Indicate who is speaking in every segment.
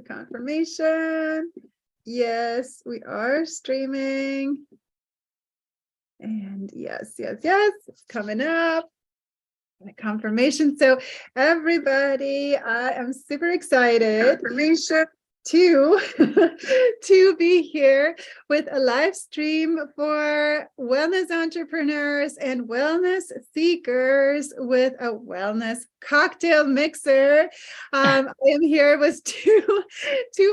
Speaker 1: the confirmation. Yes, we are streaming. And yes, it's coming up. The confirmation. So everybody, I am super excited to to be here with a live stream for wellness entrepreneurs and wellness seekers with a wellness cocktail mixer. I am here with two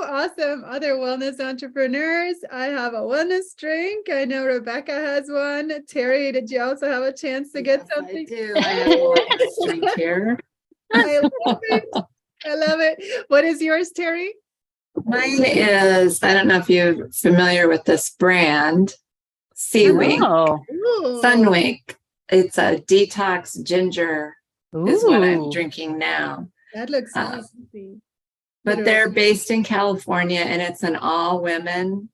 Speaker 1: awesome other wellness entrepreneurs. I have a wellness drink. I know Rebecca has one. Terri, did you also have a chance to get something?
Speaker 2: I do. I have a wellness drink here.
Speaker 1: I love it. I love it. What is yours, Terri?
Speaker 2: Mine is, I don't know if you're familiar with this brand, Seawink, Sunwink. It's a detox ginger is what I'm drinking now.
Speaker 1: That looks fancy.
Speaker 2: But they're based in California, and it's an all-women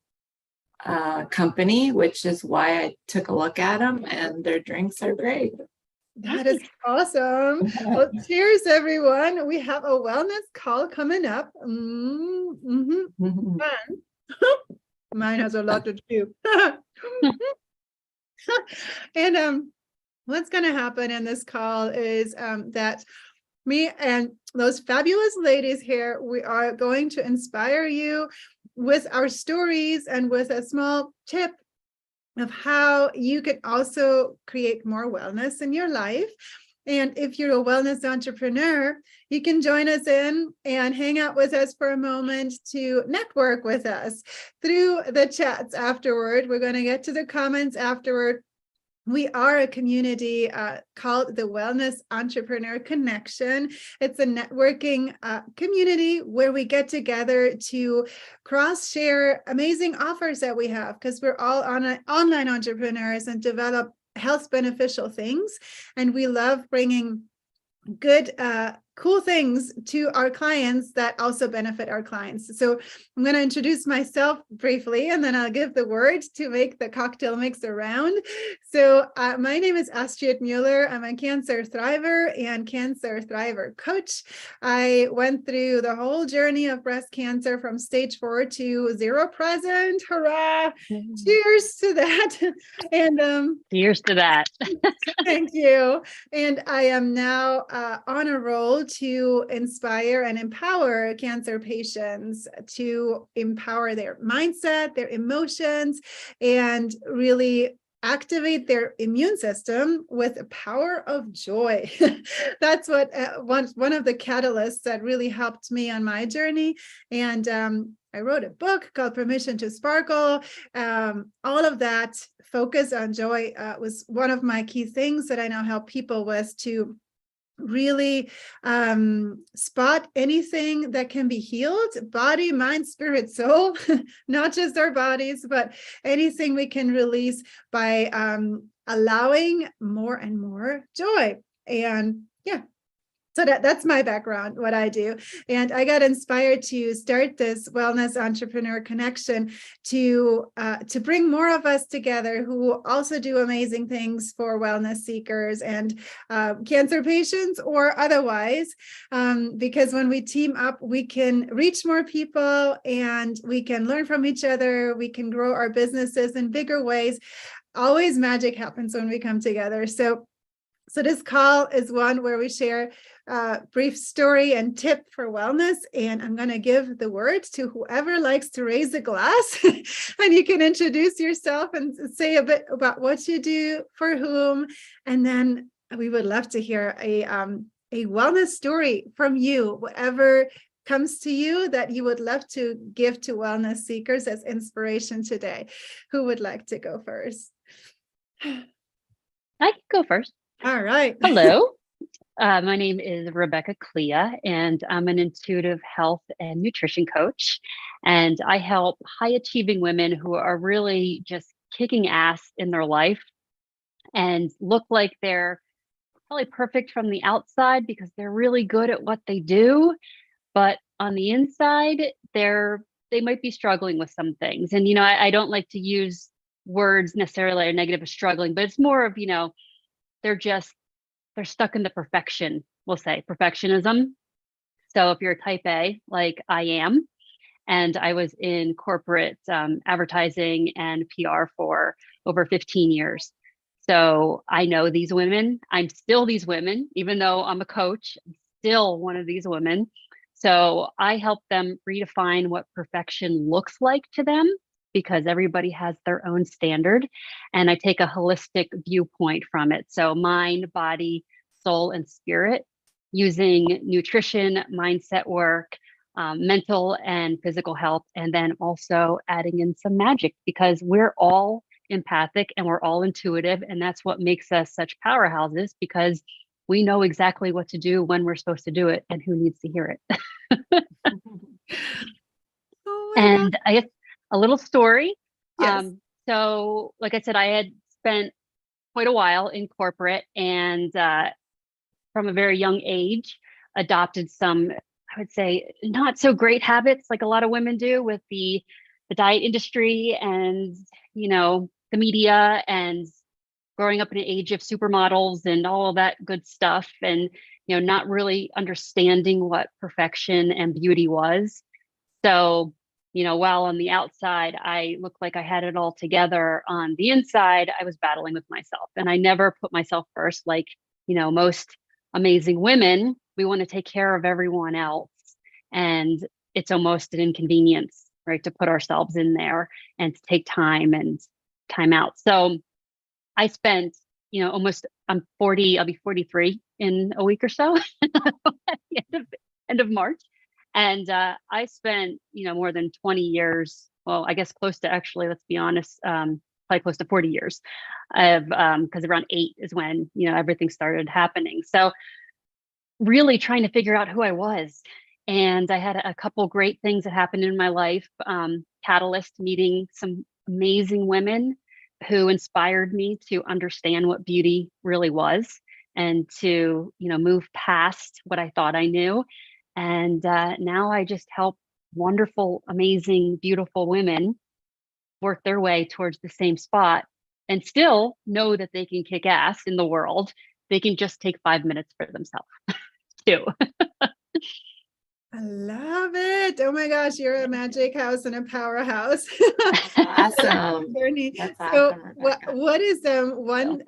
Speaker 2: company, which is why I took a look at them, and their drinks are great.
Speaker 1: That is awesome. Well, cheers, everyone. We have a wellness call coming up. Fun. Mine has a lot to do. And what's going to happen in this call is that me and those fabulous ladies here, we are going to inspire you with our stories and with a small tip of how you can also create more wellness in your life. And if you're a wellness entrepreneur, you can join us in and hang out with us for a moment to network with us through the chats afterward. We're going to get to the comments afterward. We are a community called the Wellness Entrepreneur Connection. It's a networking community where we get together to cross-share amazing offers that we have, because we're all online entrepreneurs and develop health beneficial things. And we love bringing good, cool things to our clients that also benefit our clients. So I'm going to introduce myself briefly, and then I'll give the word to make the cocktail mix around. So my name is Astrid Mueller. I'm a cancer thriver and cancer thriver coach. I went through the whole journey of breast cancer from stage 4 to 0 present. Hurrah! Cheers to that. And
Speaker 3: cheers to that.
Speaker 1: Thank you. And I am now on a roll to inspire and empower cancer patients to empower their mindset, their emotions, and really activate their immune system with the power of joy. That's what one of the catalysts that really helped me on my journey. And I wrote a book called Permission to Sparkle. All of that focus on joy was one of my key things that I now help people with, to really spot anything that can be healed, body, mind, spirit, soul, not just our bodies, but anything we can release by allowing more and more joy. And yeah. So that's my background, what I do. And I got inspired to start this Wellness Entrepreneur Connection to bring more of us together who also do amazing things for wellness seekers and cancer patients or otherwise, because when we team up, we can reach more people and we can learn from each other. We can grow our businesses in bigger ways. Always magic happens when we come together. So this call is one where we share a brief story and tip for wellness. And I'm going to give the word to whoever likes to raise a glass. And you can introduce yourself and say a bit about what you do, for whom. And then we would love to hear a wellness story from you, whatever comes to you that you would love to give to wellness seekers as inspiration today. Who would like to go first?
Speaker 3: I can go first.
Speaker 1: All right.
Speaker 3: Hello. My name is Rebecca Kleha, and I'm an intuitive health and nutrition coach. And I help high achieving women who are really just kicking ass in their life and look like they're probably perfect from the outside because they're really good at what they do. But on the inside, they might be struggling with some things. And, I don't like to use words necessarily negative of struggling, but it's more of, they're stuck in the perfection, we'll say perfectionism. So if you're a type A, like I am, And I was in corporate advertising and PR for over 15 years. So I know these women. I'm still these women, even though I'm a coach, I'm still one of these women. So I help them redefine what perfection looks like to them, because everybody has their own standard. And I take a holistic viewpoint from it. So mind, body, soul, and spirit, using nutrition, mindset work, mental and physical health, and then also adding in some magic, because we're all empathic and we're all intuitive. And that's what makes us such powerhouses, because we know exactly what to do when we're supposed to do it and who needs to hear it. And I guess a little story.
Speaker 1: Yes.
Speaker 3: So like I said, I had spent quite a while in corporate, and from a very young age, adopted some, I would say, not so great habits like a lot of women do with the diet industry and, the media, and growing up in an age of supermodels and all of that good stuff, and, not really understanding what perfection and beauty was. So, while on the outside, I looked like I had it all together, on the inside, I was battling with myself. And I never put myself first. Like, most amazing women, we want to take care of everyone else. And it's almost an inconvenience, right, to put ourselves in there and to take time and time out. So I spent, I'm 40, I'll be 43 in a week or so at the end of March. And I spent, more than 20 years, well, I guess close to, actually, let's be honest, probably close to 40 years of, because around 8 is when, everything started happening. So really trying to figure out who I was. And I had a couple great things that happened in my life. Catalyst, meeting some amazing women who inspired me to understand what beauty really was, and to, move past what I thought I knew. And now I just help wonderful, amazing, beautiful women work their way towards the same spot, and still know that they can kick ass in the world. They can just take 5 minutes for themselves too.
Speaker 1: I love it. Oh my gosh, you're a magic house and a powerhouse.
Speaker 2: Awesome. That's awesome,
Speaker 1: what is one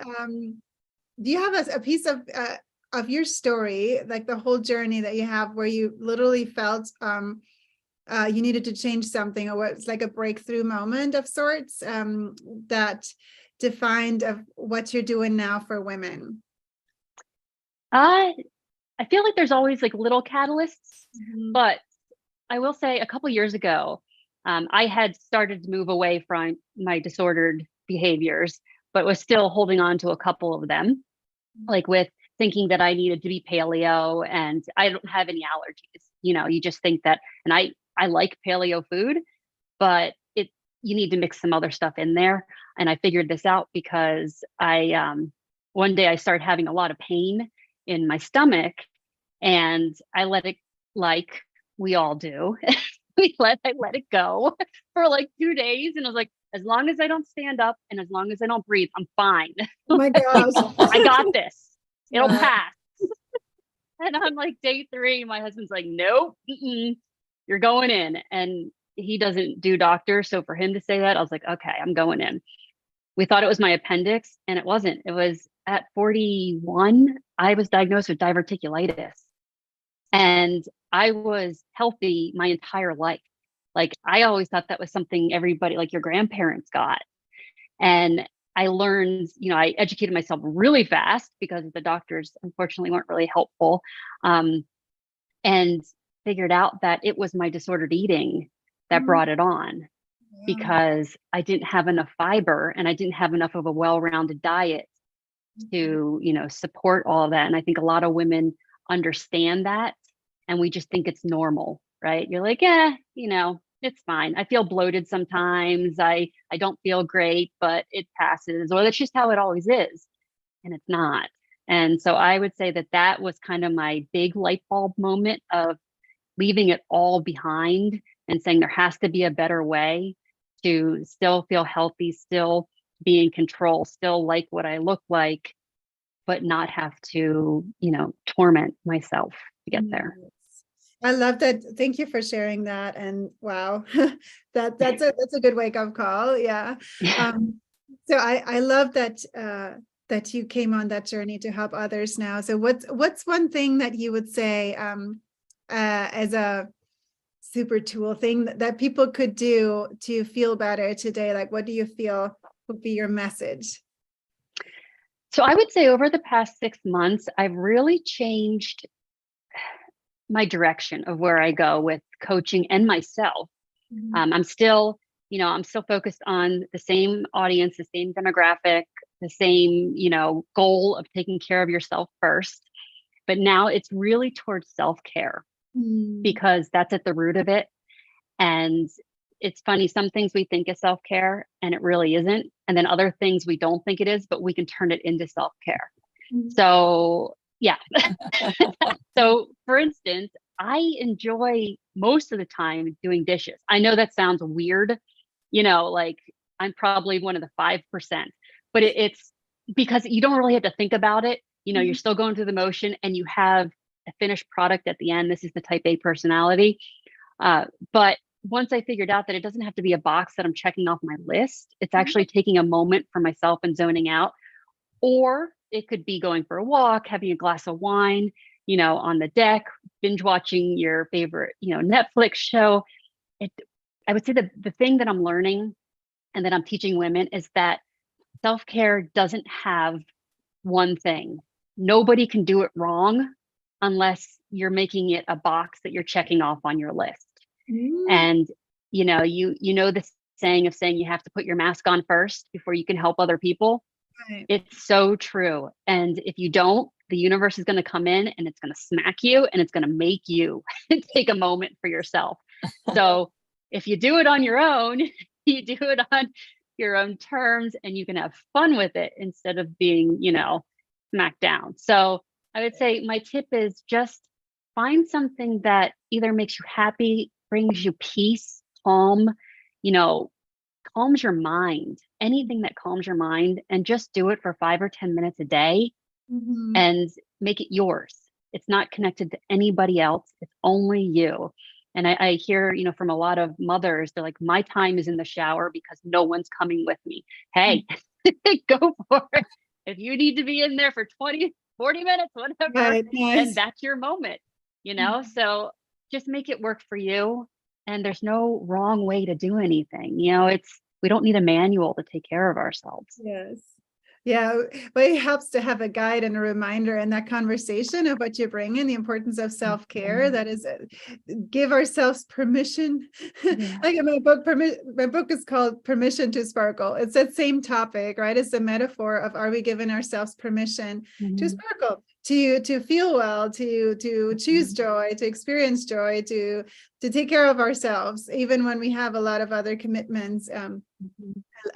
Speaker 1: do you have a piece of your story, like the whole journey that you have, where you literally felt you needed to change something, or what's like a breakthrough moment of sorts that defined of what you're doing now for women?
Speaker 3: I feel like there's always like little catalysts, but I will say a couple years ago, I had started to move away from my disordered behaviors, but was still holding on to a couple of them, like with thinking that I needed to be paleo, and I don't have any allergies. You just think that, and I like paleo food, but you need to mix some other stuff in there. And I figured this out because one day I started having a lot of pain in my stomach, and I let it, like we all do. I let it go for like 2 days. And I was like, as long as I don't stand up and as long as I don't breathe, I'm fine.
Speaker 1: Oh my gosh.
Speaker 3: I got this. It'll pass. And on like day 3, my husband's like, nope, you're going in. And he doesn't do doctors. So for him to say that, I was like, okay, I'm going in. We thought it was my appendix, and it wasn't. It was at 41, I was diagnosed with diverticulitis. And I was healthy my entire life. Like, I always thought that was something everybody, like your grandparents, got. And I learned, I educated myself really fast, because the doctors unfortunately weren't really helpful, and figured out that it was my disordered eating that brought it on, because I didn't have enough fiber and I didn't have enough of a well-rounded diet to, support all of that. And I think a lot of women understand that, and we just think it's normal, right? You're like, it's fine. I feel bloated sometimes. I don't feel great, but it passes, or that's just how it always is. And it's not. And so I would say that was kind of my big light bulb moment of leaving it all behind and saying there has to be a better way to still feel healthy, still be in control, still like what I look like, but not have to, torment myself to get there.
Speaker 1: I love that. Thank you for sharing that. And wow, that's a good wake up call. Yeah. So I love that that you came on that journey to help others now. So what's one thing that you would say as a super tool thing that people could do to feel better today? Like, what do you feel would be your message?
Speaker 3: So I would say over the past 6 months, I've really changed my direction of where I go with coaching and myself. I'm still, I'm still focused on the same audience, the same demographic, the same, goal of taking care of yourself first. But now it's really towards self-care because that's at the root of it. And it's funny, some things we think is self-care and it really isn't. And then other things we don't think it is, but we can turn it into self-care. So yeah. So for instance, I enjoy most of the time doing dishes. I know that sounds weird, like I'm probably one of the 5%, but it's because you don't really have to think about it. You're still going through the motion and you have a finished product at the end. This is the type A personality. But once I figured out that it doesn't have to be a box that I'm checking off my list, it's actually taking a moment for myself and zoning out. Or it could be going for a walk, having a glass of wine, on the deck, binge watching your favorite, Netflix show. I would say the thing that I'm learning and that I'm teaching women is that self-care doesn't have one thing. Nobody can do it wrong unless you're making it a box that you're checking off on your list. And, you know the saying of saying you have to put your mask on first before you can help other people. Right. It's so true. And if you don't, the universe is going to come in and it's going to smack you and it's going to make you take a moment for yourself. So if you do it on your own, you do it on your own terms and you can have fun with it instead of being, smacked down. So I would say my tip is just find something that either makes you happy, brings you peace, calms your mind, anything that calms your mind, and just do it for 5 or 10 minutes a day and make it yours. It's not connected to anybody else. It's only you. And I hear, from a lot of mothers, they're like, my time is in the shower because no one's coming with me. Hey, go for it. If you need to be in there for 20, 40 minutes, whatever, right, nice. Then that's your moment, So just make it work for you. And there's no wrong way to do anything. We don't need a manual to take care of ourselves.
Speaker 1: Yes. Yeah, but it helps to have a guide and a reminder in that conversation of what you bring in, the importance of self-care. That is, give ourselves permission. Yeah. Like in my book is called Permission to Sparkle. It's that same topic, right? It's the metaphor of, are we giving ourselves permission to sparkle, to feel well, to choose joy, to experience joy, to take care of ourselves, even when we have a lot of other commitments.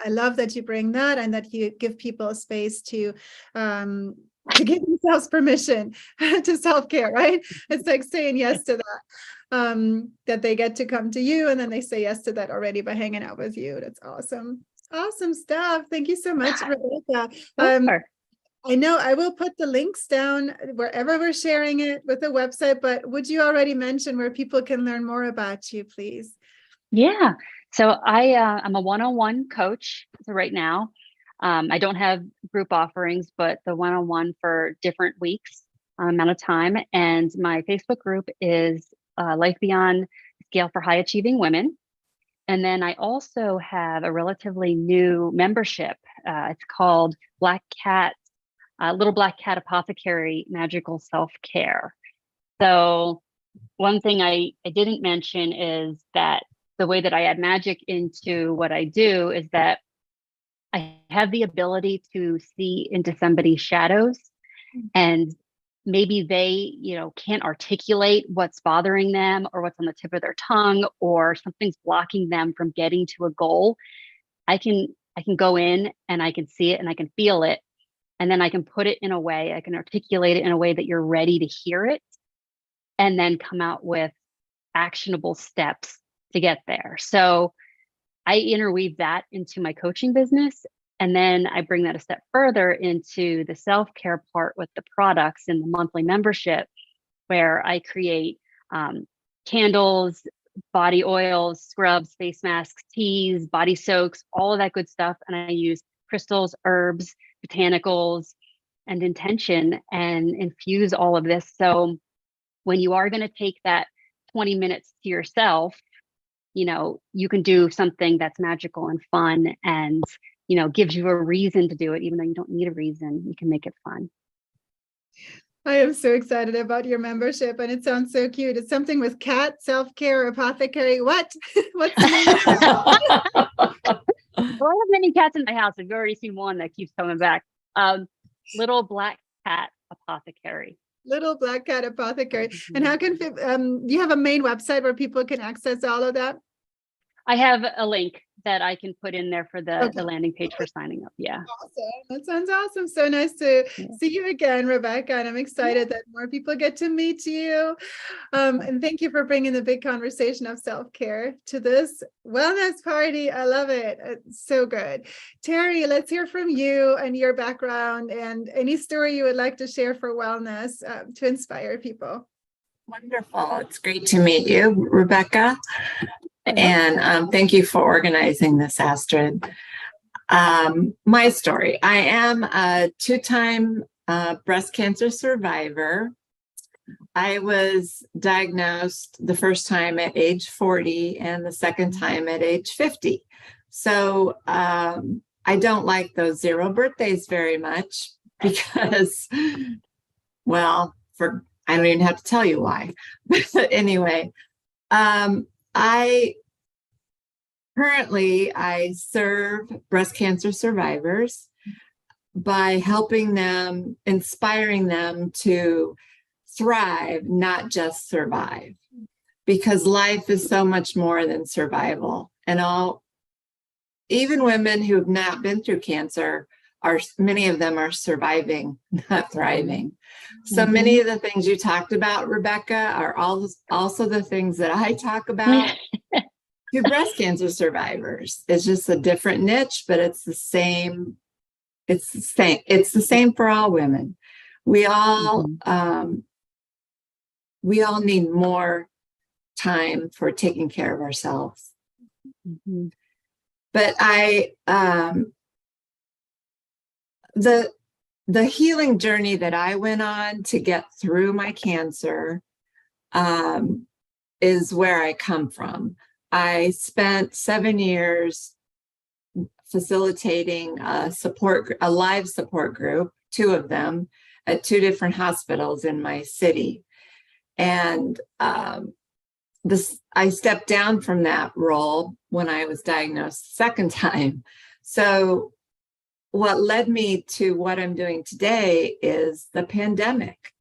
Speaker 1: I love that you bring that and that you give people a space to give themselves permission to self-care, right? It's like saying yes to that, that they get to come to you and then they say yes to that already by hanging out with you. That's awesome. Awesome stuff. Thank you so much, Rebecca. I know I will put the links down wherever we're sharing it with the website, but would you already mention where people can learn more about you, please?
Speaker 3: Yeah. So I'm a one-on-one coach right now. I don't have group offerings, but the one-on-one for different weeks amount of time. And my Facebook group is Life Beyond Scale for High Achieving Women. And then I also have a relatively new membership. It's called Little Black Cat Apothecary Magical Self-Care. So one thing I didn't mention is that the way that I add magic into what I do is that I have the ability to see into somebody's shadows, and maybe they, can't articulate what's bothering them or what's on the tip of their tongue or something's blocking them from getting to a goal. I can go in and I can see it and I can feel it. And then I can put it in a way, I can articulate it in a way that you're ready to hear it, and then come out with actionable steps to get there. So I interweave that into my coaching business. And then I bring that a step further into the self-care part with the products and the monthly membership, where I create candles, body oils, scrubs, face masks, teas, body soaks, all of that good stuff. And I use crystals, herbs, botanicals, and intention and infuse all of this. So when you are going to take that 20 minutes to yourself, you can do something that's magical and fun and, gives you a reason to do it, even though you don't need a reason. You can make it fun.
Speaker 1: I am so excited about your membership, and it sounds so cute. It's something with cat self-care apothecary. What? What's the name?
Speaker 3: I have many cats in my house. I've already seen one that keeps coming back. Little Black Cat Apothecary.
Speaker 1: Little Black Cat Apothecary. And how can you have a main website where people can access all of that?
Speaker 3: I have a link that I can put in there for the landing page for signing up. Yeah.
Speaker 1: Awesome. That sounds awesome. So nice to see you again, Rebecca. And I'm excited that more people get to meet you. And thank you for bringing the big conversation of self-care to this wellness party. I love it. It's so good. Terri, let's hear from you and your background and any story you would like to share for wellness to inspire people.
Speaker 2: Wonderful. It's great to meet you, Rebecca. And thank you for organizing this, Astrid. My story. I am a 2-time breast cancer survivor. I was diagnosed the first time at age 40 and the second time at age 50. So I don't like those 0 birthdays very much because, well, I don't even have to tell you why. But anyway, I serve breast cancer survivors by helping them, inspiring them to thrive, not just survive, because life is so much more than survival. And even women who have not been through cancer, many of them are surviving, not thriving. So many of the things you talked about, Rebecca, are also the things that I talk about to breast cancer survivors. It's just a different niche, but it's the same. It's the same for all women. We all need more time for taking care of ourselves. But the healing journey that I went on to get through my cancer is where I come from. I spent 7 years facilitating a live support group, 2 of them, at 2 different hospitals in my city. And I stepped down from that role when I was diagnosed the second time. So what led me to what I'm doing today is the pandemic.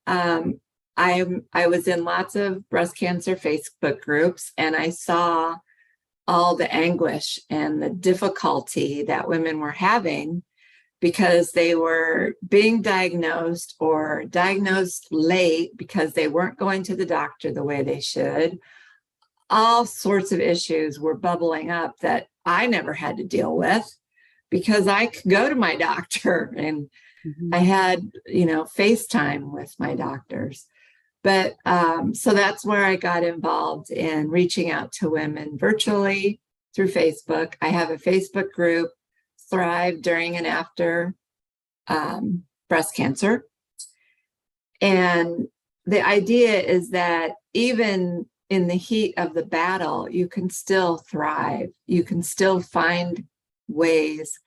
Speaker 2: I was in lots of breast cancer Facebook groups, and I saw all the anguish and the difficulty that women were having because they were being diagnosed or diagnosed late because they weren't going to the doctor the way they should. All sorts of issues were bubbling up that I never had to deal with because I could go to my doctor and I had, FaceTime with my doctors. But so that's where I got involved in reaching out to women virtually through Facebook. I have a Facebook group, Thrive During and After Breast Cancer. And the idea is that even in the heat of the battle, you can still thrive. You can still find ways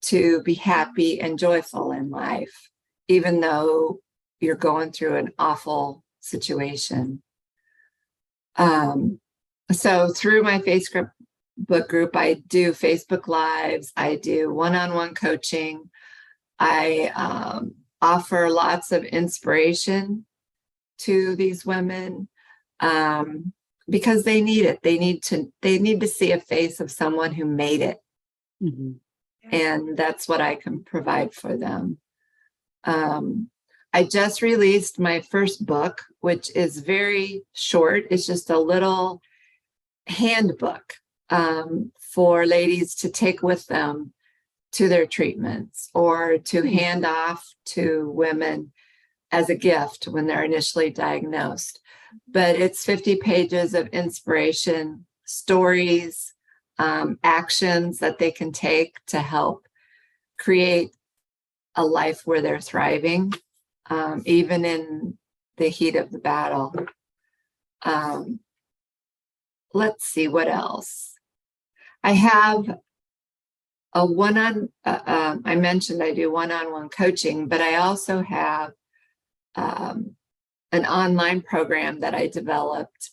Speaker 2: to be happy and joyful in life, even though you're going through an awful situation. So through my Facebook group, I do Facebook Lives, I do one-on-one coaching. I offer lots of inspiration to these women because they need it. They need to see a face of someone who made it. And that's what I can provide for them. I just released my first book, which is very short. It's just a little handbook for ladies to take with them to their treatments or to hand off to women as a gift when they're initially diagnosed. But it's 50 pages of inspiration, stories, actions that they can take to help create a life where they're thriving, even in the heat of the battle. Let's see what else. I have a I mentioned I do one-on-one coaching, but I also have an online program that I developed,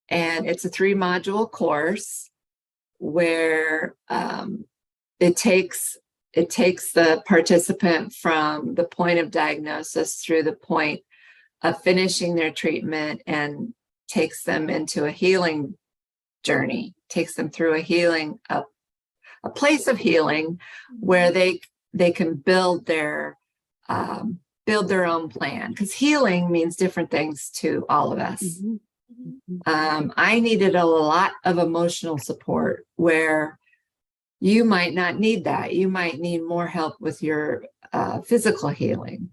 Speaker 2: and it's a 3-module course where it takes the participant from the point of diagnosis through the point of finishing their treatment and takes them into a healing journey, takes them through a place of healing where they can build their own plan, because healing means different things to all of us. I needed a lot of emotional support where you might not need that. You might need more help with your physical healing.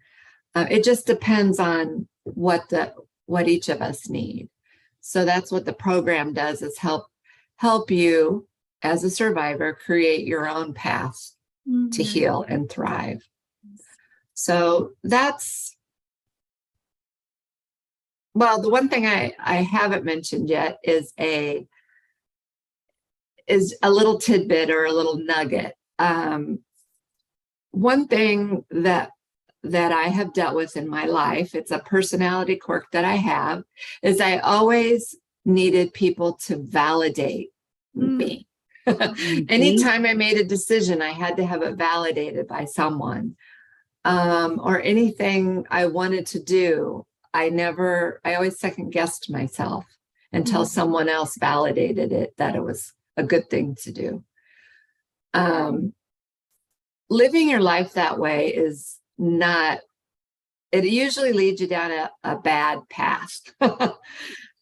Speaker 2: It just depends on what each of us need. So that's what the program does, is help you as a survivor create your own path to heal and thrive. So that's, well, the one thing I haven't mentioned yet is a little tidbit or a little nugget. One thing that I have dealt with in my life, it's a personality quirk that I have, is I always needed people to validate me. Anytime I made a decision, I had to have it validated by someone. Or anything I wanted to do, I always second guessed myself until someone else validated it, that it was a good thing to do. Living your life that way is not, it usually leads you down a bad path.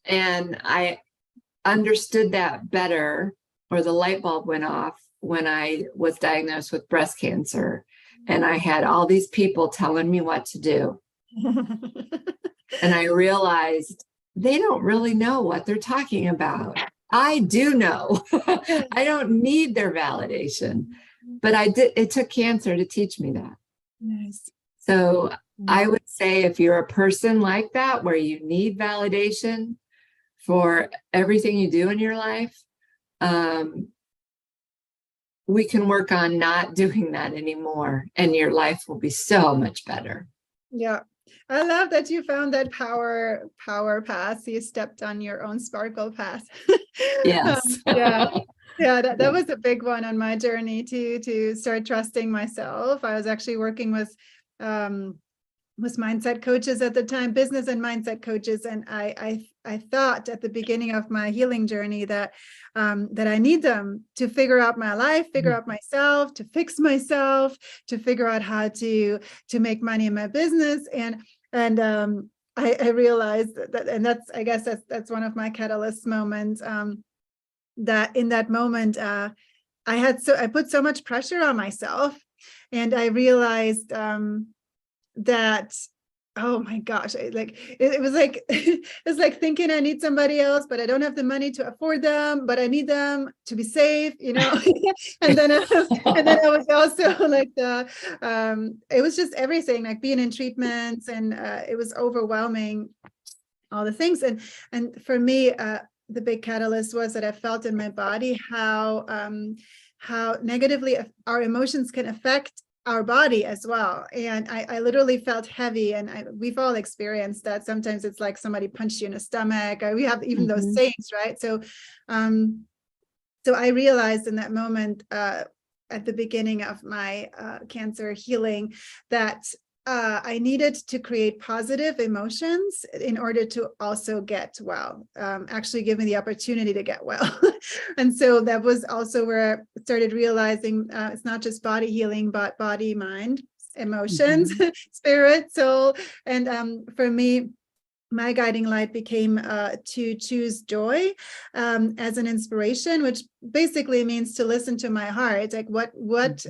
Speaker 2: And I understood that better, or the light bulb went off, when I was diagnosed with breast cancer. And I had all these people telling me what to do. And I realized they don't really know what they're talking about. I do know. I don't need their validation. But it took cancer to teach me that.
Speaker 1: Nice.
Speaker 2: So I would say, if you're a person like that, where you need validation for everything you do in your life, we can work on not doing that anymore, and your life will be so much better.
Speaker 1: Yeah. I love that you found that power path. You stepped on your own sparkle path.
Speaker 2: Yes.
Speaker 1: Yeah, that was a big one on my journey to start trusting myself. I was actually working with mindset coaches at the time, business and mindset coaches, and I thought at the beginning of my healing journey that I need them to figure out my life, figure out myself, to fix myself, to figure out how to make money in my business, and I realized that, and I guess that's one of my catalyst moments. That in that moment, I put so much pressure on myself, and I realized that, oh my gosh, it was like it's like thinking I need somebody else, but I don't have the money to afford them, but I need them to be safe, and then I was also like it was just everything, like being in treatments, and it was overwhelming, all the things, and for me, the big catalyst was that I felt in my body how negatively our emotions can affect our body as well. And I literally felt heavy, and we've all experienced that. Sometimes it's like somebody punched you in the stomach. We have even those sayings, right? So I realized in that moment, at the beginning of my cancer healing, that I needed to create positive emotions in order to also get well, actually give me the opportunity to get well. And so that was also where I started realizing it's not just body healing, but body, mind, emotions, spirit, soul. And for me, my guiding light became to choose joy as an inspiration, which basically means to listen to my heart. Like what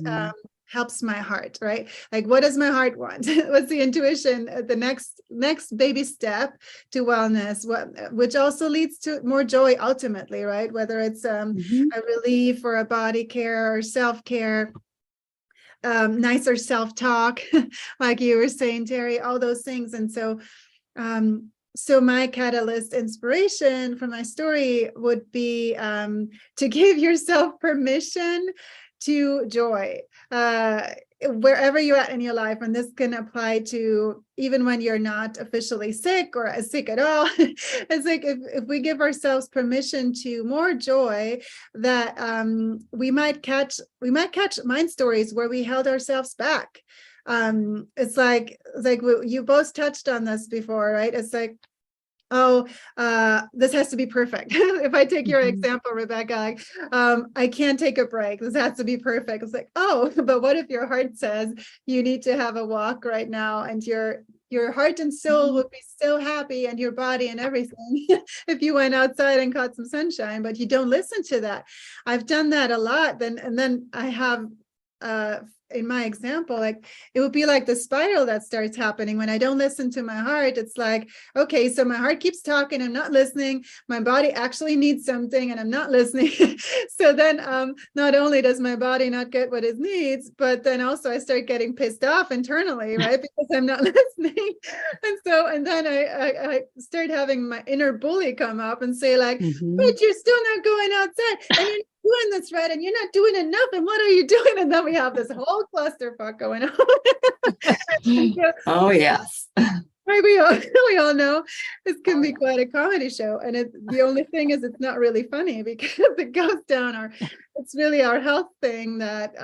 Speaker 1: helps my heart, right? Like, what does my heart want? What's the intuition? The next baby step to wellness, which also leads to more joy ultimately, right? Whether it's a relief or a body care or self-care, nicer self-talk, like you were saying, Terri, all those things. And so, so my catalyst inspiration for my story would be to give yourself permission to joy, wherever you're at in your life. And this can apply to even when you're not officially sick or sick at all. It's like if we give ourselves permission to more joy, that we might catch mind stories where we held ourselves back. It's like you both touched on this before, right? It's like, oh, this has to be perfect. If I take your example, Rebecca, like, I can't take a break. This has to be perfect. It's like, oh, but what if your heart says you need to have a walk right now, and your heart and soul would be so happy, and your body and everything, if you went outside and caught some sunshine, but you don't listen to that. I've done that a lot. Then I have, in my example, like, it would be like the spiral that starts happening when I don't listen to my heart. It's like, okay, so my heart keeps talking, I'm not listening. My body actually needs something and I'm not listening. So then not only does my body not get what it needs, but then also I start getting pissed off internally, right? Because I'm not listening. And then I start having my inner bully come up and say, like, but you're still not going outside, and you're doing this right, and you're not doing enough, and what are you doing? And then we have this whole clusterfuck going on. So,
Speaker 2: oh yes.
Speaker 1: Right, we all know this can be quite a comedy show, and the only thing is it's not really funny because it goes down it's really our health thing that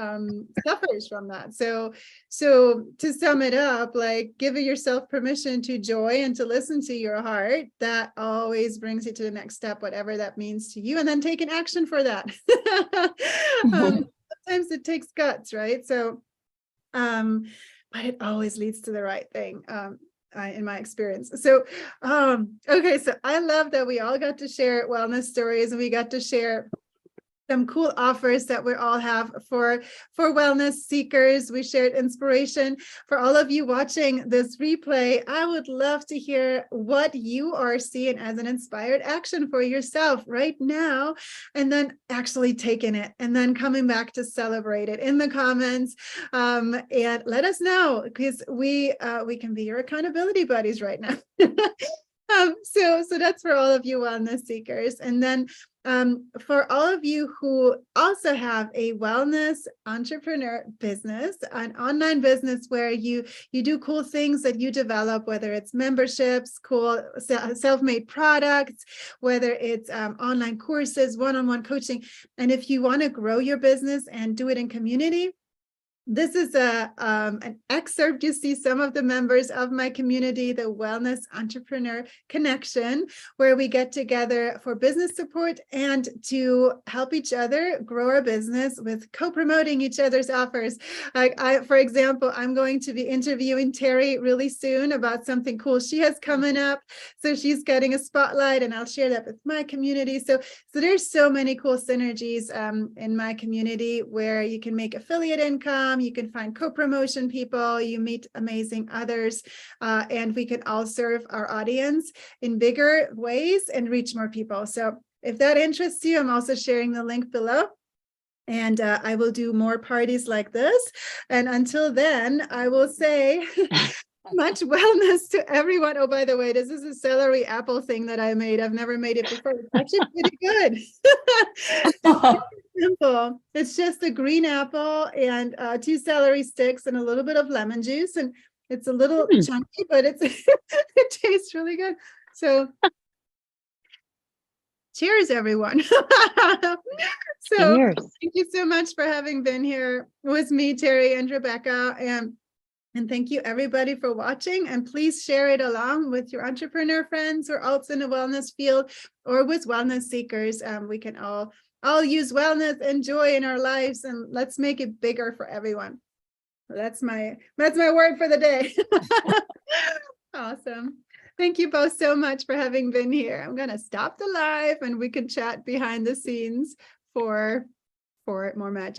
Speaker 1: suffers from that. So to sum it up, like, giving yourself permission to joy and to listen to your heart, that always brings you to the next step, whatever that means to you, and then taking action for that. Sometimes it takes guts, right? So, but it always leads to the right thing. In my experience. So, okay, so I love that we all got to share wellness stories, and we got to share some cool offers that we all have for wellness seekers. We shared inspiration. For all of you watching this replay, I would love to hear what you are seeing as an inspired action for yourself right now, and then actually taking it and then coming back to celebrate it in the comments, and let us know, because we can be your accountability buddies right now. So that's for all of you wellness seekers. And then for all of you who also have a wellness entrepreneur business, an online business where you do cool things that you develop, whether it's memberships, cool self-made products, whether it's online courses, one-on-one coaching, and if you want to grow your business and do it in community, this is an excerpt. You see some of the members of my community, the Wellness Entrepreneur Connection, where we get together for business support and to help each other grow our business with co-promoting each other's offers. For example, I'm going to be interviewing Terri really soon about something cool she has coming up. So she's getting a spotlight, and I'll share that with my community. So there's so many cool synergies in my community where you can make affiliate income. You can find co-promotion people, you meet amazing others, and we can all serve our audience in bigger ways and reach more people. So if that interests you, I'm also sharing the link below. And I will do more parties like this. And until then, I will say much wellness to everyone. Oh, by the way, this is a celery apple thing that I made. I've never made it before. It's actually pretty good. It's simple. It's just a green apple and 2 celery sticks and a little bit of lemon juice. And it's a little chunky, but it tastes really good. So cheers, everyone. So cheers. Thank you so much for having been here with me, Terri and Rebecca. And thank you everybody for watching, and please share it along with your entrepreneur friends who are also in the wellness field or with wellness seekers. We can all use wellness and joy in our lives, and let's make it bigger for everyone. That's my word for the day. Awesome. Thank you both so much for having been here. I'm going to stop the live and we can chat behind the scenes for more magic.